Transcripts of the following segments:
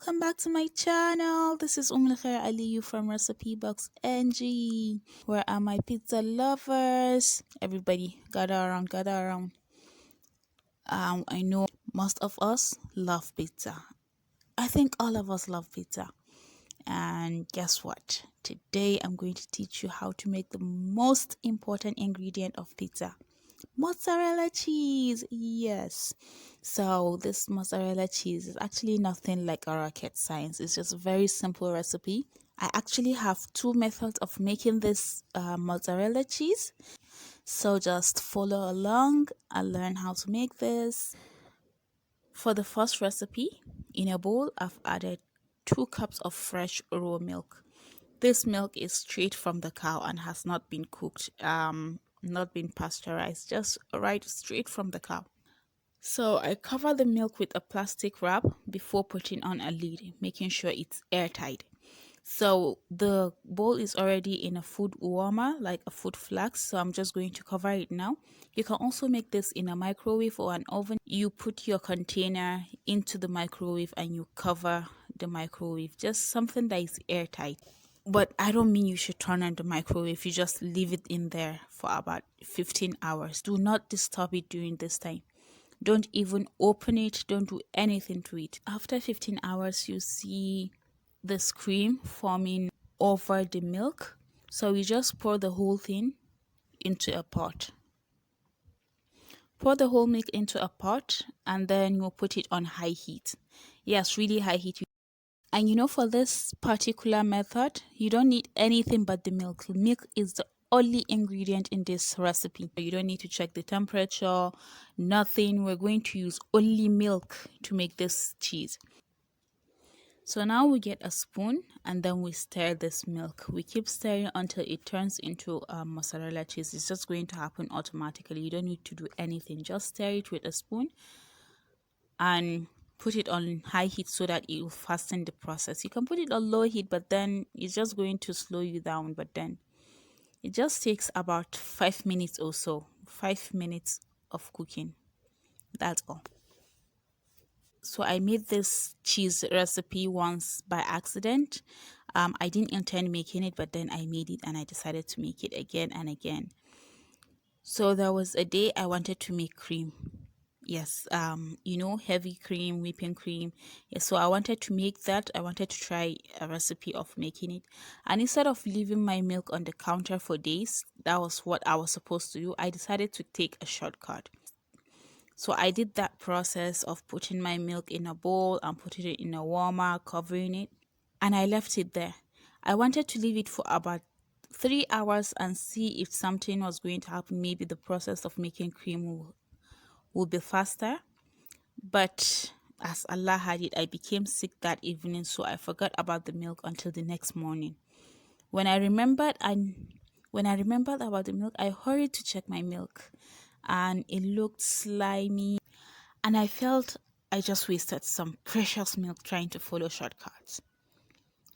welcome back to my channel. This is Khair Aliyu from Recipe Box NG. Where are my pizza lovers? Everybody, gather around, gather around. I know most of us love pizza. I think all of us love pizza. And guess what? Today I'm going to teach you how to make the most important ingredient of pizza. Mozzarella cheese, yes. So this mozzarella cheese is actually nothing like a rocket science. It's just a very simple recipe. I actually have two methods of making this mozzarella cheese. So just follow along and learn how to make this. For the first recipe, in a bowl, I've added 2 cups of fresh raw milk. This milk is straight from the cow and has not been cooked, not been pasteurized, just right straight from the cow. So I cover the milk with a plastic wrap before putting on a lid, making sure it's airtight. So the bowl is already in a food warmer, like a food flask. So I'm just going to cover it now. You can also make this in a microwave or an oven. You put your container into the microwave and you cover the microwave, just something that is airtight. But I don't mean you should turn on the microwave. You just leave it in there for about 15 hours. Do not disturb it during this time. Don't even open it. Don't do anything to it. After 15 hours, you see this cream forming over the milk. So we just pour the whole thing into a pot. Pour the whole milk into a pot and then you'll put it on high heat. Yes, really high heat. And for this particular method, you don't need anything but the milk. Milk is the only ingredient in this recipe. You don't need to check the temperature, nothing. We're going to use only milk to make this cheese. So now we get a spoon and then we stir this milk. We keep stirring until it turns into mozzarella cheese. It's just going to happen automatically. You don't need to do anything. Just stir it with a spoon and put it on high heat so that it will fasten the process. You can put it on low heat, but then it's just going to slow you down. But then it just takes about 5 minutes or so. 5 minutes of cooking. That's all. So I made this cheese recipe once by accident. I didn't intend making it, but then I made it and I decided to make it again and again. So there was a day I wanted to make cream. Yes, heavy cream, whipping cream. Yes, so I wanted to make that. I wanted to try a recipe of making it. And instead of leaving my milk on the counter for days, that was what I was supposed to do. I decided to take a shortcut. So I did that process of putting my milk in a bowl and putting it in a warmer, covering it, and I left it there. I wanted to leave it for about 3 hours and see if something was going to happen. Maybe the process of making cream will be faster. But as Allah had it, I became sick that evening, so I forgot about the milk until the next morning. When I remembered about the milk, I hurried to check my milk and it looked slimy and I felt I just wasted some precious milk trying to follow shortcuts.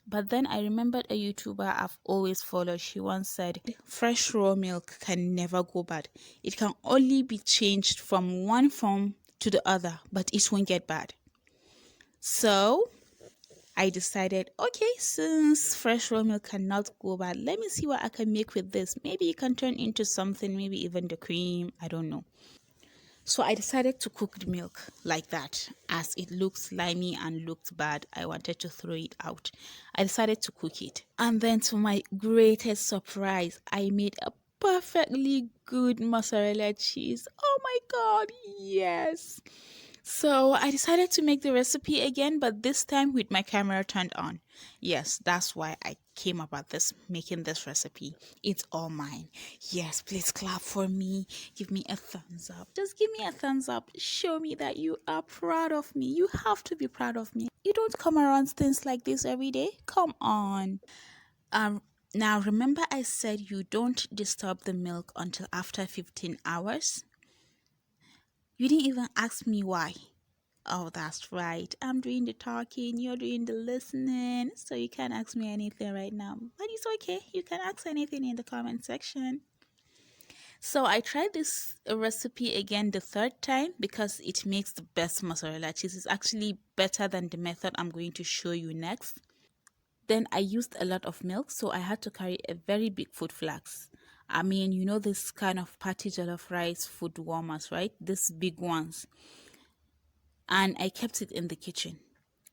But then I remembered a YouTuber I've always followed. She once said, fresh raw milk can never go bad. It can only be changed from one form to the other, but it won't get bad. So I decided, okay, since fresh raw milk cannot go bad, let me see what I can make with this. Maybe it can turn into something, maybe even the cream, I don't know. So I decided to cook the milk like that. As it looked slimy and looked bad, I wanted to throw it out. I decided to cook it. And then to my greatest surprise, I made a perfectly good mozzarella cheese. Oh my God, yes. So I decided to make the recipe again, but this time with my camera turned on. Yes, that's why I came about making this recipe. It's all mine. Yes, please clap for me. Give me a thumbs up. Just give me a thumbs up. Show me that you are proud of me. You have to be proud of me. You don't come around things like this every day. Come on. Now remember I said you don't disturb the milk until after 15 hours? You didn't even ask me why. Oh, that's right. I'm doing the talking, you're doing the listening. So you can't ask me anything right now. But it's okay. You can ask anything in the comment section. So I tried this recipe again the third time because it makes the best mozzarella cheese. It's actually better than the method I'm going to show you next. Then I used a lot of milk, so I had to carry a very big food flask. I mean, you know, this kind of party jollof rice food warmers, right? These big ones. And I kept it in the kitchen.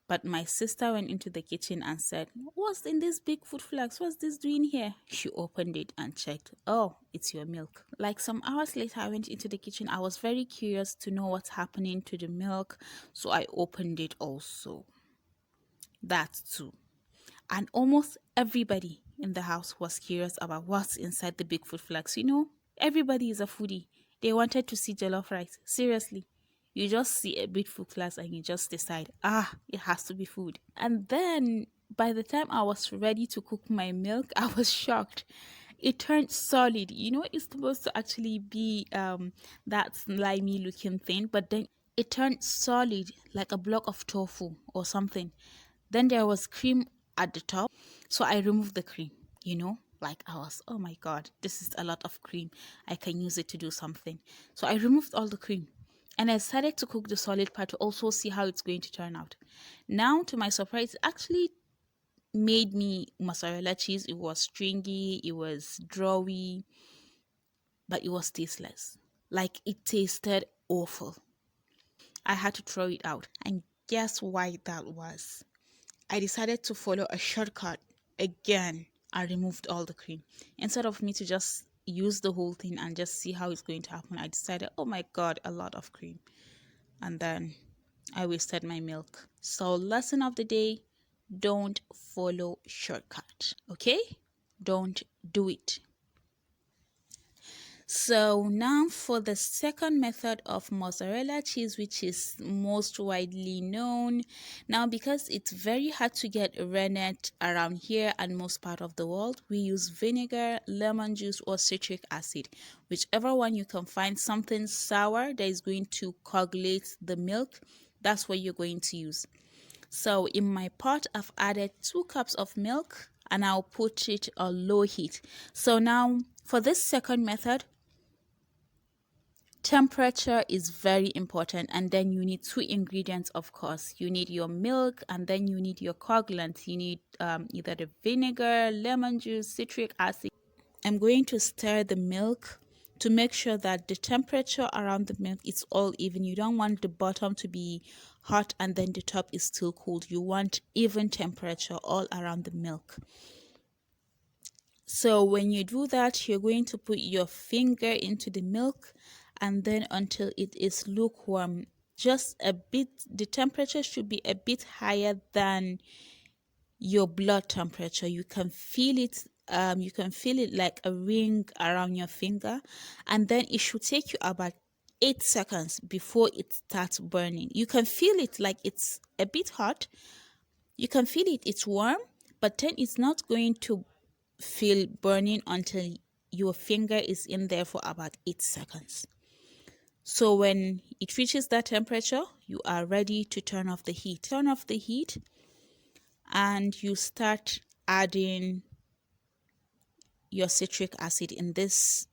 But my sister went into the kitchen and said, "What's in this big food flask? What's this doing here?" She opened it and checked. "Oh, it's your milk." Like some hours later, I went into the kitchen. I was very curious to know what's happening to the milk. So I opened it also. That too. And almost everybody in the house was curious about what's inside the big food flask. You know, everybody is a foodie. They wanted to see jollof rice. Seriously. You just see a big food flask and you just decide, it has to be food. And then by the time I was ready to cook my milk, I was shocked. It turned solid. You know, it's supposed to actually be that slimy looking thing, but then it turned solid like a block of tofu or something. Then there was cream at the top. So I removed the cream, you know, like I was, oh my God, this is a lot of cream. I can use it to do something. So I removed all the cream and I started to cook the solid part to also see how it's going to turn out. Now, to my surprise, it actually made me mozzarella cheese. It was stringy, it was drawy, but it was tasteless. Like it tasted awful. I had to throw it out. And guess why that was? I decided to follow a shortcut again. I removed all the cream. Instead of me to just use the whole thing and just see how it's going to happen, I decided, oh my God, a lot of cream. And then I wasted my milk. So lesson of the day, don't follow shortcut, okay? Don't do it. So now for the second method of mozzarella cheese, which is most widely known. Now, because it's very hard to get rennet around here and most part of the world, we use vinegar, lemon juice, or citric acid. Whichever one you can find something sour that is going to coagulate the milk, that's what you're going to use. So in my pot, I've added 2 cups of milk and I'll put it on low heat. So now for this second method, temperature is very important, and then you need 2 ingredients. Of course, you need your milk and then you need your coagulant. You need either the vinegar, lemon juice, citric acid. I'm going to stir the milk to make sure that the temperature around the milk is all even. You don't want the bottom to be hot and then the top is still cold. You want even temperature all around the milk. So when you do that, you're going to put your finger into the milk and then until it is lukewarm. Just a bit, the temperature should be a bit higher than your blood temperature. You can feel it. You can feel it like a ring around your finger, and then it should take you about 8 seconds before it starts burning. You can feel it like it's a bit hot. You can feel it, it's warm, but then it's not going to feel burning until your finger is in there for about 8 seconds. So when it reaches that temperature, you are ready to turn off the heat. Turn off the heat and you start adding your citric acid. In this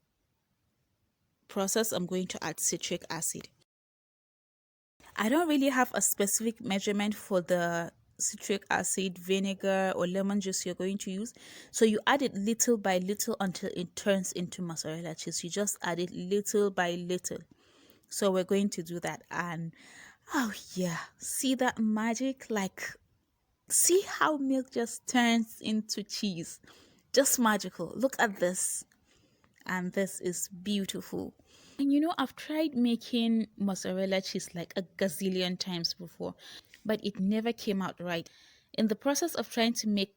process, I'm going to add citric acid. I don't really have a specific measurement for the citric acid, vinegar, or lemon juice you're going to use. So you add it little by little until it turns into mozzarella cheese. You just add it little by little. So we're going to do that. And oh yeah, see that magic? Like, see how milk just turns into cheese. Just magical. Look at this. And this is beautiful. And you know, I've tried making mozzarella cheese like a gazillion times before, but it never came out right. In the process of trying to make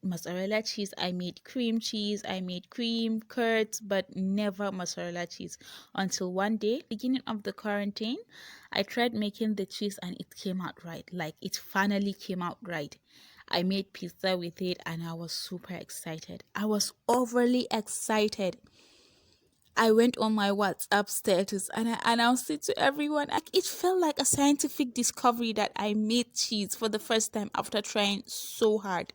mozzarella cheese, I made cream cheese, I made cream, curds, but never mozzarella cheese. Until one day, beginning of the quarantine, I tried making the cheese and it came out right. Like it finally came out right. I made pizza with it and I was super excited. I was overly excited. I went on my WhatsApp status and I announced it to everyone. It felt like a scientific discovery that I made cheese for the first time after trying so hard.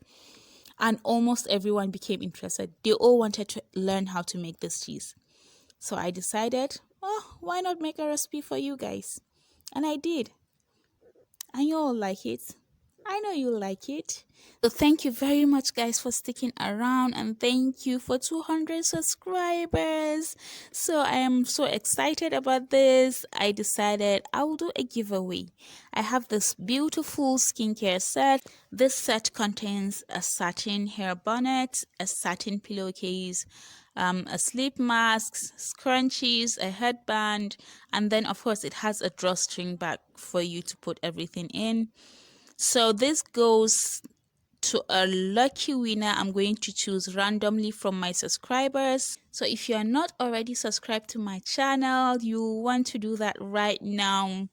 And almost everyone became interested. They all wanted to learn how to make this cheese. So I decided, oh, why not make a recipe for you guys? And I did. And you all like it. I know you like it. So thank you very much guys for sticking around, and thank you for 200 subscribers. So I am so excited about this. I decided I will do a giveaway. I have this beautiful skincare set. This set contains a satin hair bonnet, a satin pillowcase, a sleep mask, scrunchies, a headband, and then of course it has a drawstring bag for you to put everything in. So this goes to a lucky winner I'm going to choose randomly from my subscribers. So if you are not already subscribed to my channel, you want to do that right now.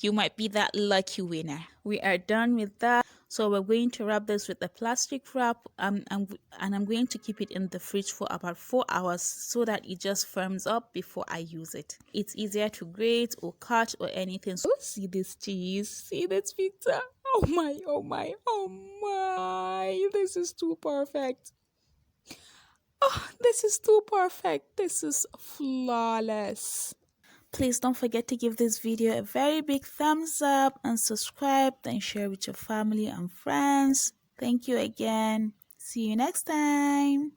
You might be that lucky winner. We are done with that. So we're going to wrap this with a plastic wrap, and I'm going to keep it in the fridge for about 4 hours so that it just firms up before I use it. It's easier to grate or cut or anything. So see this cheese, see this pizza. Oh my, oh my, oh my. This is too perfect. Oh, this is too perfect. This is flawless. Please don't forget to give this video a very big thumbs up and subscribe, then share with your family and friends. Thank you again. See you next time.